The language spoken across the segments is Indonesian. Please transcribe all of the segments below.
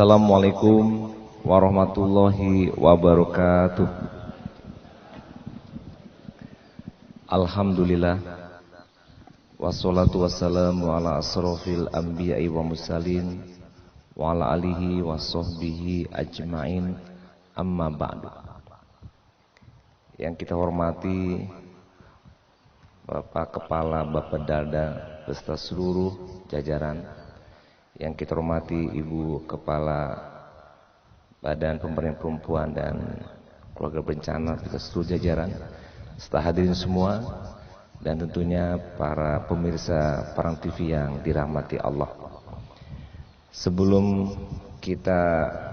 Assalamualaikum warahmatullahi wabarakatuh. Alhamdulillah, wassalatu wassalamu ala asrofil anbiya'i wa mursalin wa ala alihi wa sahbihi ajma'in, amma ba'du. Yang kita hormati Bapak Kepala Bapedada beserta seluruh jajaran, yang kita hormati Ibu Kepala Badan Pemberdayaan Perempuan dan Keluarga Berencana beserta seluruh jajaran, serta hadirin semua, dan tentunya para pemirsa Parang TV yang dirahmati Allah. Sebelum kita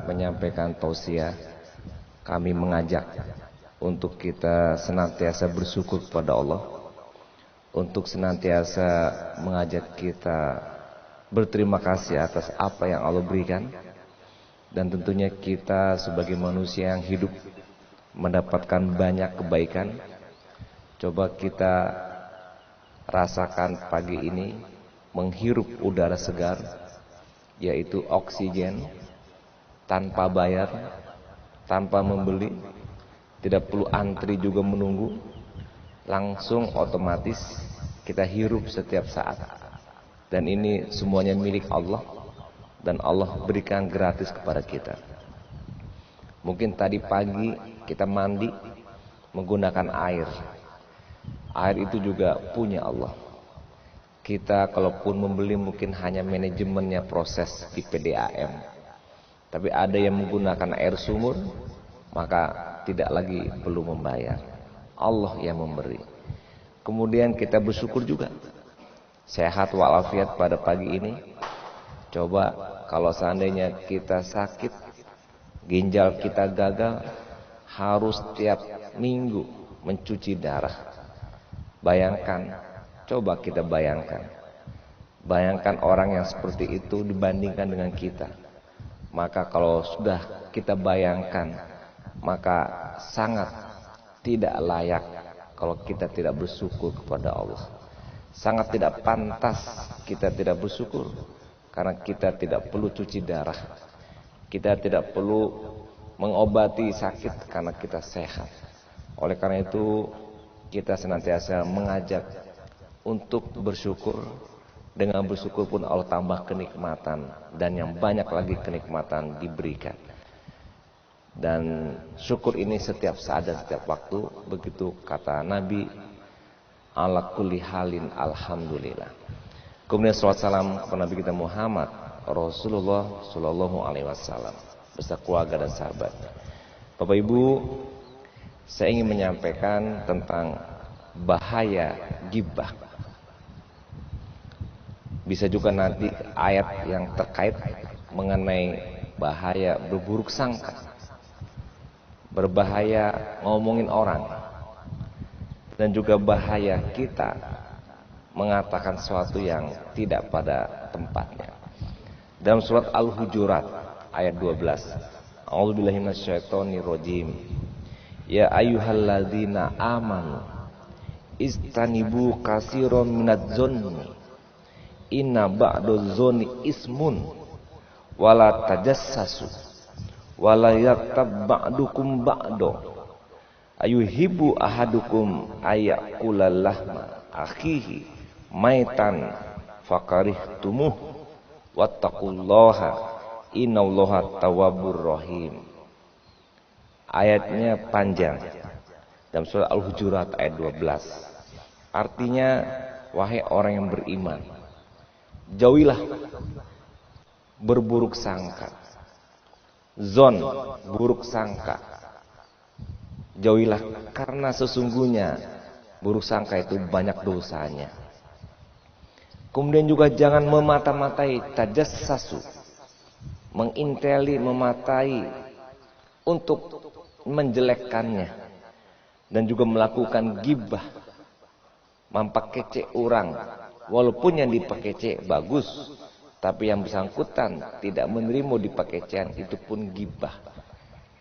menyampaikan tausiah, kami mengajak untuk kita senantiasa bersyukur kepada Allah, untuk senantiasa mengajak kita berterima kasih atas apa yang Allah berikan, dan tentunya kita sebagai manusia yang hidup mendapatkan banyak kebaikan. Coba kita rasakan pagi ini menghirup udara segar, yaitu oksigen, tanpa bayar, tanpa membeli, tidak perlu antri juga menunggu, langsung otomatis kita hirup setiap saat. Dan ini semuanya milik Allah, dan Allah berikan gratis kepada kita. Mungkin tadi pagi kita mandi menggunakan air. Air itu juga punya Allah. Kita kalaupun membeli mungkin hanya manajemennya proses di PDAM. Tapi ada yang menggunakan air sumur, maka tidak lagi perlu membayar. Allah yang memberi. Kemudian kita bersyukur juga sehat walafiat pada pagi ini. Coba kalau seandainya kita sakit, ginjal kita gagal, harus tiap minggu mencuci darah. Bayangkan, coba kita bayangkan orang yang seperti itu dibandingkan dengan kita. Maka kalau sudah kita bayangkan, maka sangat tidak layak kalau kita tidak bersyukur kepada Allah. Sangat tidak pantas kita tidak bersyukur, karena kita tidak perlu cuci darah, kita tidak perlu mengobati sakit karena kita sehat. Oleh karena itu kita senantiasa mengajak untuk bersyukur. Dengan bersyukur pun Allah tambah kenikmatan, dan yang banyak lagi kenikmatan diberikan. Dan syukur ini setiap saat dan setiap waktu. Begitu kata Nabi, ala kulli halin alhamdulillah. Kemudian salawat salam kepada Nabi kita Muhammad Rasulullah Sallallahu Alaihi Wasallam beserta keluarga dan sahabat. Bapak Ibu, saya ingin menyampaikan tentang bahaya ghibah. Bisa juga nanti ayat yang terkait mengenai bahaya berburuk sangka, berbahaya ngomongin orang, dan juga bahaya kita mengatakan sesuatu yang tidak pada tempatnya. Dalam surat Al-Hujurat ayat 12, A'udzubillahi minasyaitonirrajim. Ya ayyuhalladzina amanu istanibu katsiran minadz-dzanni inna ba'dadz-dzanni ismun wala tajassasu wala yaghtab ba'dukum ba'da ayuhibbu ahadukum ayakula lahma akhihi maitan fakarihtumuh wattaqullaha innallaha tawwabur rahim. Ayatnya panjang, dalam surat Al-Hujurat ayat 12. Artinya, wahai orang yang beriman, jauhilah berburuk sangka. Zon, buruk sangka. Jauhilah, karena sesungguhnya buruk sangka itu banyak dosanya. Kemudian juga jangan memata-matai, tajassasu, menginteli, mematai untuk menjelekkannya, dan juga melakukan ghibah, mempekece orang, walaupun yang dipekece bagus, tapi yang bersangkutan tidak menerima dipekecean, itu pun ghibah.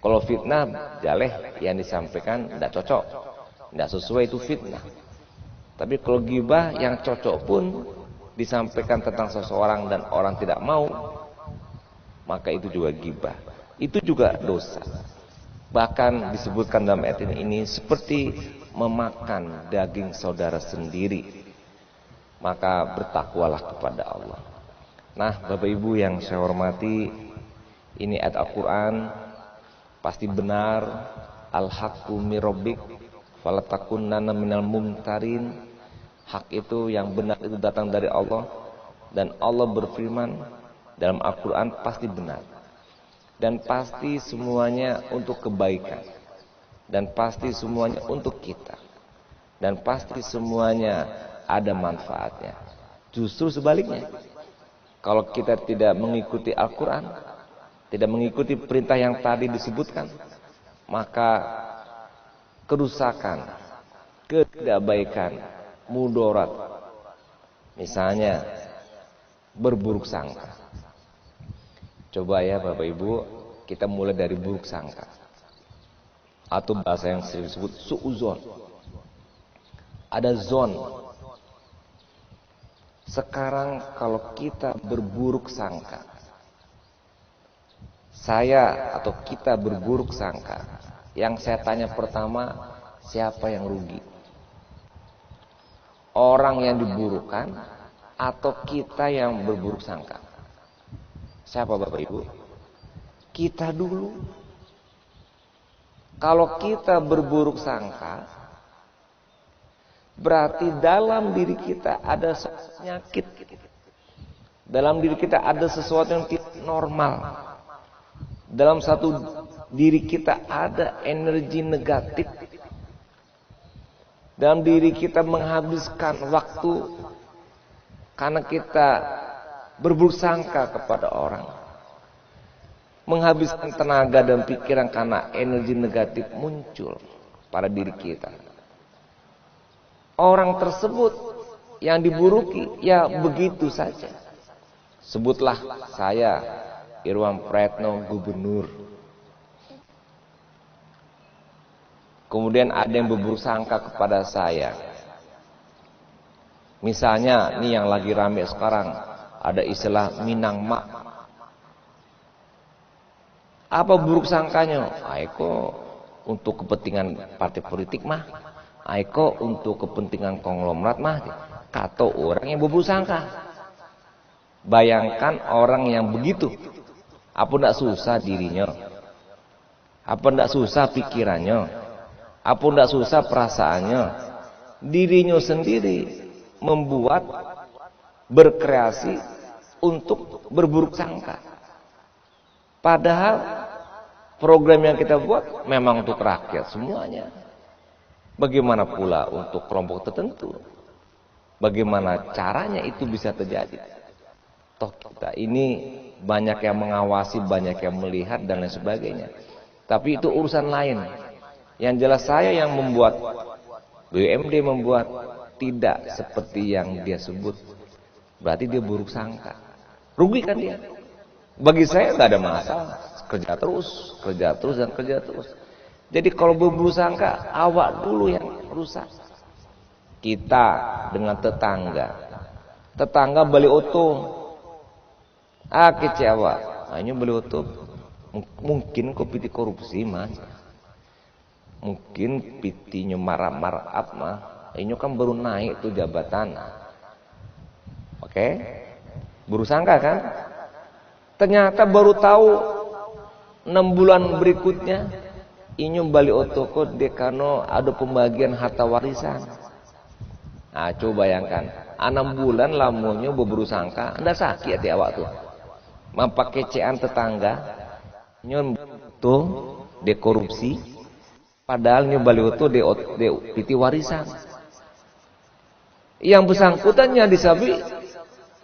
Kalau fitnah, jaleh yang disampaikan tidak cocok, tidak sesuai, itu fitnah. Tapi kalau ghibah yang cocok pun disampaikan tentang seseorang dan orang tidak mau maka itu juga ghibah. Itu juga dosa. Bahkan disebutkan dalam ayat ini seperti memakan daging saudara sendiri. Maka bertakwalah kepada Allah. Nah, Bapak Ibu yang saya hormati, ini ayat Al-Quran pasti benar. Al-haqqu mir rabbik falatakunanna minal mumtarin. Hak itu yang benar itu datang dari Allah. Dan Allah berfirman dalam Al-Quran pasti benar. Dan pasti semuanya untuk kebaikan. Dan pasti semuanya untuk kita. Dan pasti semuanya ada manfaatnya. Justru sebaliknya, kalau kita tidak mengikuti Al-Quran, tidak mengikuti perintah yang tadi disebutkan, maka kerusakan, ketidakbaikan, mudarat, misalnya berburuk sangka. Coba ya Bapak Ibu, kita mulai dari buruk sangka, atau bahasa yang sering disebut su'uzon. Ada zon. Sekarang kalau kita berburuk sangka, saya atau kita berburuk sangka, yang saya tanya pertama, siapa yang rugi? Orang yang diburukan atau kita yang berburuk sangka? Siapa Bapak Ibu? Kita dulu. Kalau kita berburuk sangka, berarti dalam diri kita ada penyakit. Dalam diri kita ada sesuatu yang tidak normal. Dalam satu diri kita ada energi negatif. Dalam diri kita menghabiskan waktu karena kita berburuk sangka kepada orang. Menghabiskan tenaga dan pikiran karena energi negatif muncul pada diri kita. Orang tersebut yang diburuki, ya begitu saja. Sebutlah saya, Irwan Praetno, gubernur. Kemudian ada yang berburuk sangka kepada saya. Misalnya, nih yang lagi rame sekarang, ada istilah Minang Mak. Apa buruk sangkanya? Aiko untuk kepentingan partai politik mah. Aiko untuk kepentingan konglomerat mah. Kata orang yang berburuk sangka. Bayangkan orang yang begitu. Apa tidak susah dirinya? Apa tidak susah pikirannya? Apa tidak susah perasaannya? Dirinya sendiri membuat, berkreasi untuk berburuk sangka. Padahal program yang kita buat memang untuk rakyat semuanya. Bagaimana pula untuk kelompok tertentu? Bagaimana caranya itu bisa terjadi? Toh kita ini banyak yang mengawasi, banyak yang melihat dan lain sebagainya. Tapi itu urusan lain. Yang jelas saya yang membuat, BUMD membuat tidak seperti yang dia sebut. Berarti dia buruk sangka. Rugi kan dia? Bagi saya nggak ada masalah. Kerja terus dan kerja terus. Jadi kalau berburuk sangka, awak dulu yang rusak. Kita dengan tetangga. Tetangga beli oto. Kecewa. Hanya beli oto. Mungkin kok piti korupsi mas. Mungkin pitinya marah-marah mah. Ini kan baru naik tuh jabatan. Oke? Buruk sangka kan? Ternyata baru tahu 6 bulan berikutnya ini balik otoko dekano ada pembagian harta warisan. Nah, coba bayangkan, 6 bulan lamunnya berburu sangka, Anda sakit ya awak tuh. Mampake cean tetangga, nyon tuh de korupsi, padahal nyon balik oto de piti warisan. Yang bersangkutannya disabi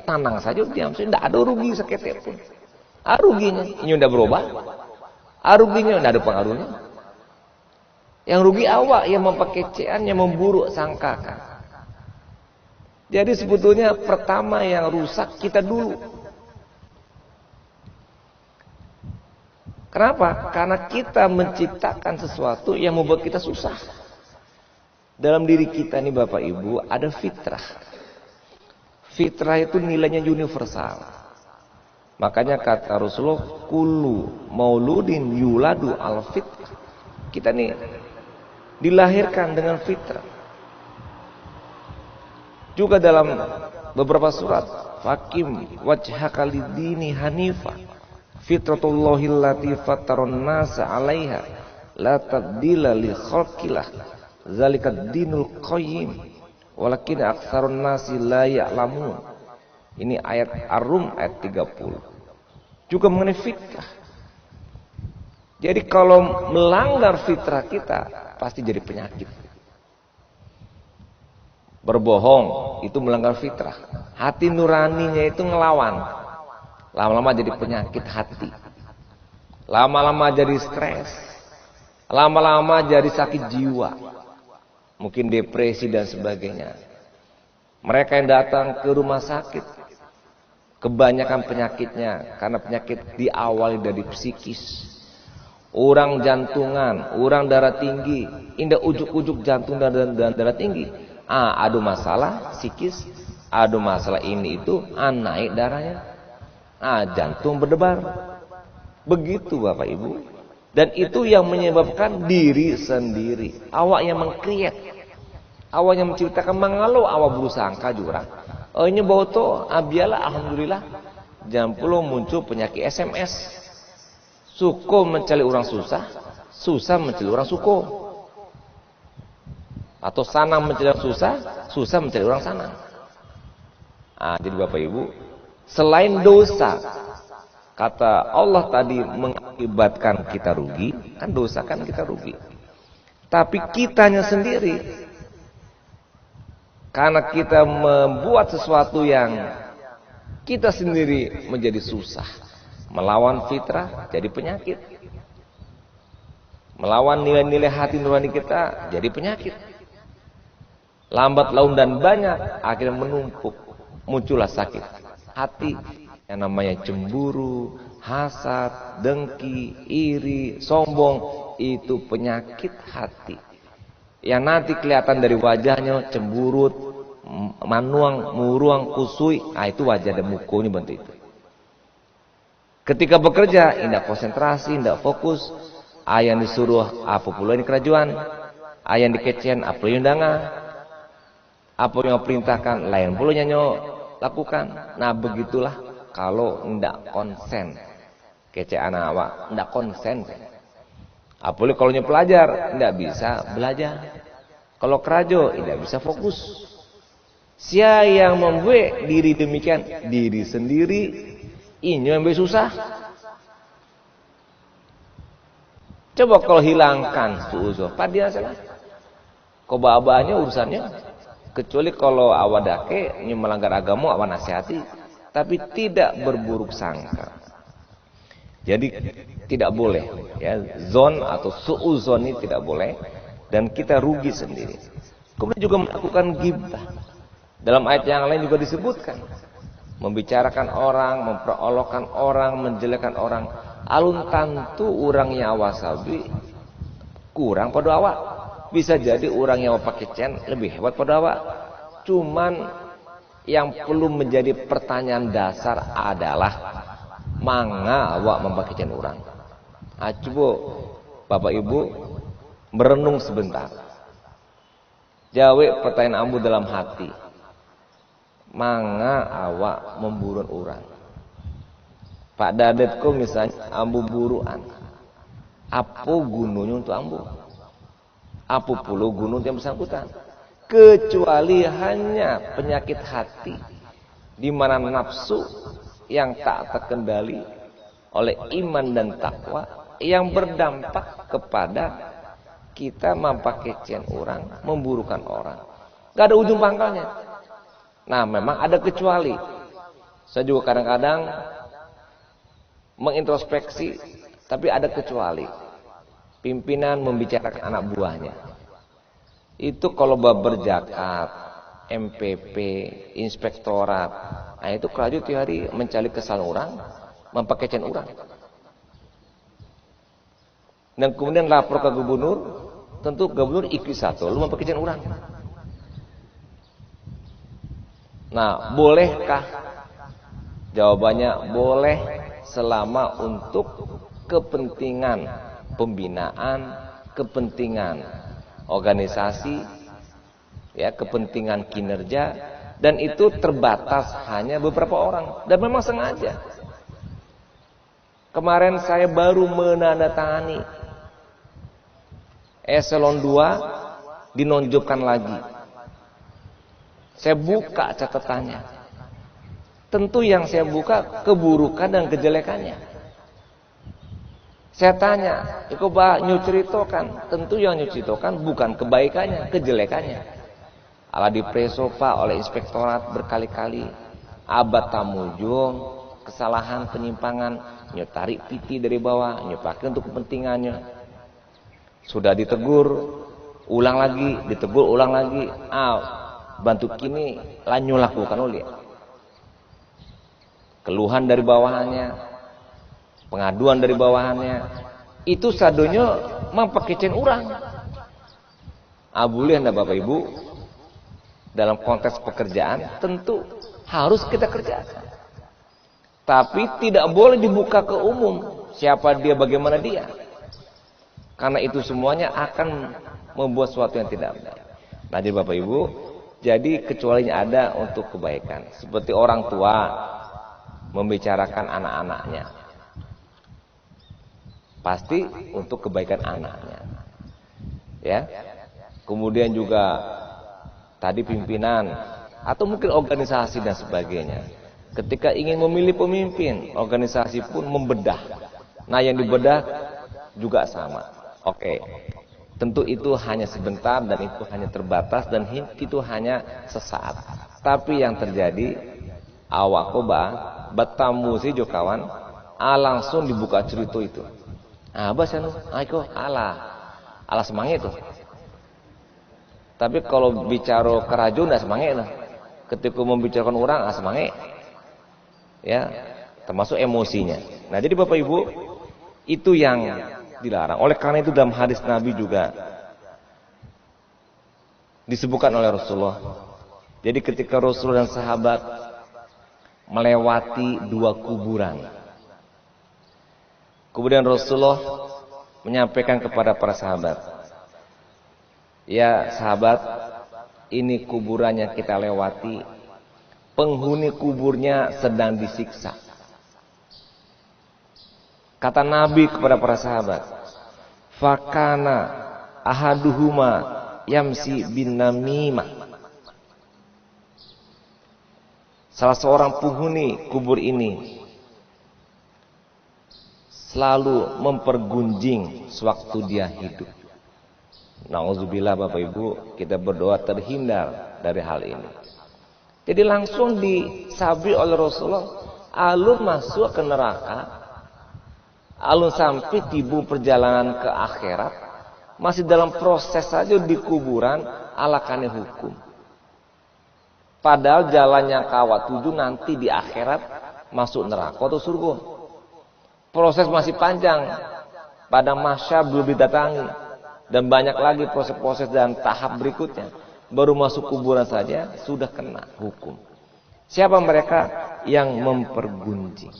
tanang saja diam saja, tidak ada rugi seketek pun. Ruginya, ini udah berubah. Ruginya tidak ada pengaruhnya. Yang rugi awak yang mempakecean, yang memburuk sangkakan. Jadi sebetulnya pertama yang rusak kita dulu. Kenapa? Karena kita menciptakan sesuatu yang membuat kita susah. Dalam diri kita nih Bapak Ibu ada fitrah. Fitrah itu nilainya universal. Makanya kata Rasulullah, kullu mauludin yuladu al fitrah. Kita nih dilahirkan dengan fitrah. Juga dalam beberapa surat, fakim wajhaka lid-dini hanifa fitratullahi allati fattaran nasa 'alaiha la tabdila li khalqillah zalikad dinul qayyim walakin aktsarun nasi la ya'lamun. Ini ayat Ar-Rum ayat 30. Juga mengenai fitrah. Jadi kalau melanggar fitrah kita pasti jadi penyakit. Berbohong itu melanggar fitrah. Hati nuraninya itu ngelawan. Lama-lama jadi penyakit hati. Lama-lama jadi stres. Lama-lama jadi sakit jiwa. Mungkin depresi dan sebagainya. Mereka yang datang ke rumah sakit, kebanyakan penyakitnya karena penyakit diawali dari psikis. Orang jantungan, orang darah tinggi, indah ujuk-ujuk jantung dan darah tinggi. Ada masalah psikis, ada masalah ini itu, naik darahnya. Jantung berdebar. Begitu Bapak Ibu. Dan itu yang menyebabkan diri sendiri. Awak yang mengkriat. Awak yang menciptakan mengalau, awak berusaha jurang. Ini boto, abialah alhamdulillah. Jam 10 muncul penyakit SMS. Suko mencari orang susah, susah mencari orang suko. Atau sanang mencari orang susah, susah mencari orang sanang. Jadi Bapak Ibu, selain dosa, kata Allah tadi mengakibatkan kita rugi, kan dosa kan kita rugi. Tapi kitanya sendiri, karena kita membuat sesuatu yang kita sendiri menjadi susah. Melawan fitrah jadi penyakit. Melawan nilai-nilai hati nurani kita jadi penyakit. Lambat laun dan banyak akhirnya menumpuk. Muncullah sakit hati yang namanya cemburu, hasad, dengki, iri, sombong. Itu penyakit hati. Yang nanti kelihatan dari wajahnya cemburut, manuang, muruang, kusui. Itu wajah dan muka ini bentuk itu. Ketika bekerja, indah konsentrasi, indah fokus. Yang disuruh apa pula ini kerajuan. Yang dikecehan apa yang undangan. Apa yang perintahkan lain pula nyanyo lakukan. Nah begitulah kalau indah konsen. Kecehan awak, indah konsen. Apalagi kalau pelajar, tidak bisa belajar. Kalau kerajo, tidak bisa fokus. Siapa yang membuat diri demikian? Diri sendiri. Ini yang lebih susah. Coba kalau hilangkan suuzon, padian salah. Kebabahnya urusannya. Kecuali kalau awadake ini melanggar agama, awak nasihati. Tapi tidak berburuk sangka. Jadi tidak boleh ya, zon atau suuzon ini tidak boleh dan kita rugi sendiri. Kemudian juga melakukan ghibah. Dalam ayat yang lain juga disebutkan membicarakan orang, memperolokkan orang, menjelekkan orang. Alun tantu orangnya awasabi kurang pada awak. Bisa jadi orang yang pakai cen lebih hebat pada awak. Cuman yang perlu menjadi pertanyaan dasar adalah manga awak membakicen orang. Coba Bapak Ibu merenung sebentar. Jawab pertanyaan ambu dalam hati. Manga awak memburuan orang. Pak Dadetku misalnya ambu buruan. Apa gunanya untuk ambu? Apa pula gunung yang bersangkutan? Kecuali hanya penyakit hati. Di mana nafsu yang tak terkendali oleh iman dan takwa yang berdampak kepada kita mempakaikan orang, memburukan orang. Gak ada ujung pangkalnya. Nah, memang ada kecuali. Saya juga kadang-kadang mengintrospeksi, tapi ada kecuali. Pimpinan membicarakan anak buahnya. Itu kalau bab berzakat, MPP, inspektorat, nah itu kerajaan tiap hari mencari kesalahan orang, mempakaikan orang. Dan kemudian lapor ke gubernur, tentu gubernur ikut satu, lu mempakaikan orang. Nah, bolehkah Jawabannya boleh selama untuk kepentingan pembinaan, kepentingan organisasi, ya, kepentingan kinerja, dan itu terbatas hanya beberapa orang dan memang sengaja. Kemarin saya baru menandatangani eselon 2 dinonjolkan lagi. Saya buka catatannya. Tentu yang saya buka keburukan dan kejelekannya. Saya tanya, "Iko bah nyuceritokan?" Tentu yang nyuceritokan bukan kebaikannya, kejelekannya. Ala dipreso Pak oleh inspektorat berkali-kali. Abad tamujung, kesalahan, penyimpangan, tarik piti dari bawah, pakai untuk kepentingannya. Sudah ditegur, ulang lagi, ditegur, ulang lagi. Bantu kini lanyu lakukan oleh. Keluhan dari bawahannya, pengaduan dari bawahannya, itu sadonya mempakecen orang. Boleh anda Bapak Ibu, dalam konteks pekerjaan tentu harus kita kerjakan. Tapi tidak boleh dibuka ke umum siapa dia, bagaimana dia. Karena itu semuanya akan membuat sesuatu yang tidak baik. Nah, jadi Bapak Ibu, jadi kecualinya ada untuk kebaikan. Seperti orang tua membicarakan anak-anaknya, pasti untuk kebaikan anaknya, ya. Kemudian juga tadi pimpinan atau mungkin organisasi dan sebagainya, ketika ingin memilih pemimpin, organisasi pun membedah. Nah, yang dibedah juga sama. Oke, tentu itu hanya sebentar dan itu hanya terbatas dan itu hanya sesaat. Tapi yang terjadi awak koba batamu si jokawan langsung dibuka cerita itu. Bas anu, aiko ala semangat itu. Tapi kalau bicara kerajaan dah semangat lah. Ketika membicarakan orang semangat. Ya, termasuk emosinya. Nah, jadi Bapak Ibu, itu yang dilarang. Oleh karena itu dalam hadis Nabi juga disebutkan oleh Rasulullah. Jadi ketika Rasul dan sahabat melewati 2 kuburan, kemudian Rasulullah menyampaikan kepada para sahabat, "Ya sahabat, ini kuburan yang kita lewati, penghuni kuburnya sedang disiksa." Kata Nabi kepada para sahabat, "Fakana ahaduhuma yamsi bin namimah." Salah seorang penghuni kubur ini selalu mempergunjing sewaktu dia hidup. Nauzubillah Bapak Ibu, kita berdoa terhindar dari hal ini. Jadi langsung disabri oleh Rasulullah, alun masuk ke neraka, alun sampai tiba perjalanan ke akhirat, masih dalam proses saja di kuburan, alakane hukum. Padahal jalannya kawat tuju nanti di akhirat masuk neraka atau surga. Proses masih panjang, pada mahsyar belum didatangi, dan banyak lagi proses-proses dan tahap berikutnya. Baru masuk kuburan saja sudah kena hukum. Siapa mereka yang mempergunjing?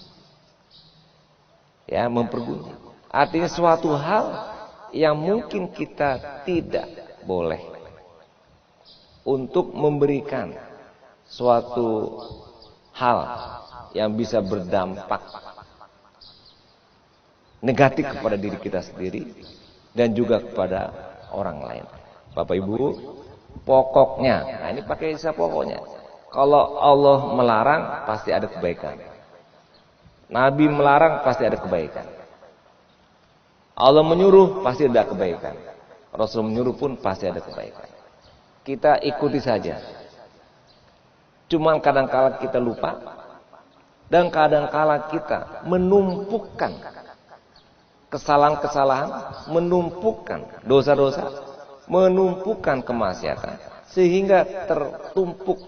Ya, mempergunjing. Artinya suatu hal yang mungkin kita tidak boleh untuk memberikan suatu hal yang bisa berdampak negatif kepada diri kita sendiri dan juga kepada orang lain. Bapak Ibu, pokoknya, nah ini pakai istilah pokoknya. Kalau Allah melarang pasti ada kebaikan. Nabi melarang pasti ada kebaikan. Allah menyuruh pasti ada kebaikan. Rasul menyuruh pun pasti ada kebaikan. Kita ikuti saja. Cuman kadang-kala kita lupa dan kadang-kala kita menumpukan kesalahan-kesalahan, menumpukan dosa-dosa, menumpukan kemaksiatan sehingga tertumpuk,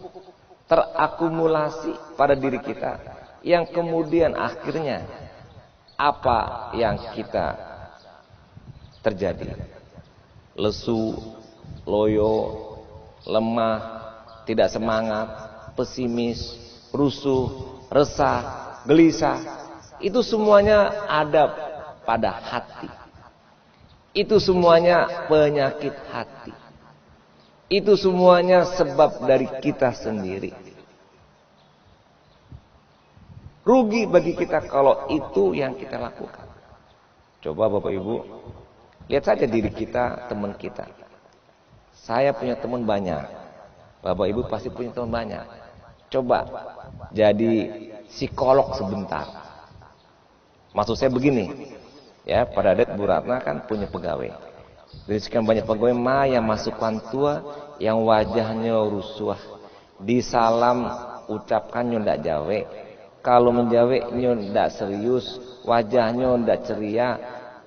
terakumulasi pada diri kita yang kemudian akhirnya apa yang kita terjadi? Lesu, loyo, lemah, tidak semangat, pesimis, rusuh, resah, gelisah, itu semuanya ada pada hati. Itu semuanya penyakit hati. Itu semuanya sebab dari kita sendiri. Rugi bagi kita kalau itu yang kita lakukan. Coba Bapak Ibu, lihat saja diri kita, teman kita. Saya punya teman banyak. Bapak Ibu pasti punya teman banyak. Coba jadi psikolog sebentar. Maksud saya begini, ya, pada adat Bu Ratna kan punya pegawai. Dari sekian banyak pegawai, yang masukkan tua, yang wajahnya rusuh, disalam ucapkan ndak jawe. Kalau menjawe ndak serius, wajahnya ndak ceria,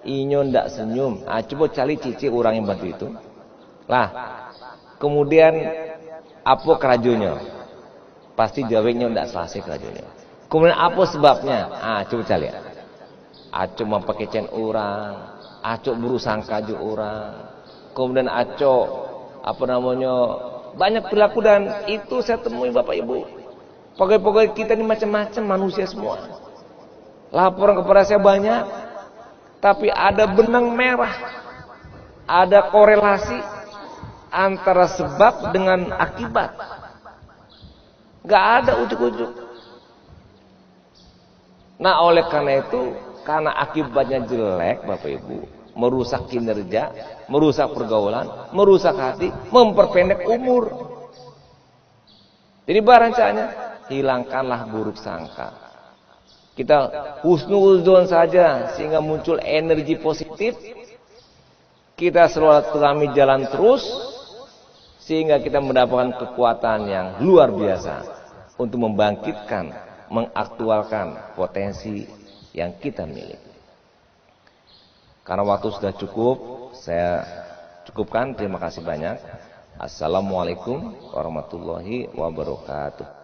inyo ndak senyum. Coba cari cici orang yang bantu itu. Lah, kemudian apa kerajunya? Pasti jawabnya ndak selesai kerajunya. Kemudian apa sebabnya? Coba cari. Aco mempakaikan orang, aco berusangka ju orang, kemudian aco banyak perilaku, dan itu saya temui Bapak Ibu. Pegawai-pegawai kita ini macam-macam manusia semua. Laporan kepada saya banyak, tapi ada benang merah, ada korelasi antara sebab dengan akibat. Gak ada ujuk-ujuk. Nah, oleh karena itu, karena akibatnya jelek Bapak Ibu, merusak kinerja, merusak pergaulan, merusak hati, memperpendek umur. Jadi barancanya hilangkanlah buruk sangka. Kita husnuzon saja sehingga muncul energi positif. Kita silaturahmi jalan terus sehingga kita mendapatkan kekuatan yang luar biasa untuk membangkitkan, mengaktualkan potensi yang kita miliki. Karena waktu sudah cukup, saya cukupkan. Terima kasih banyak. Assalamualaikum warahmatullahi wabarakatuh.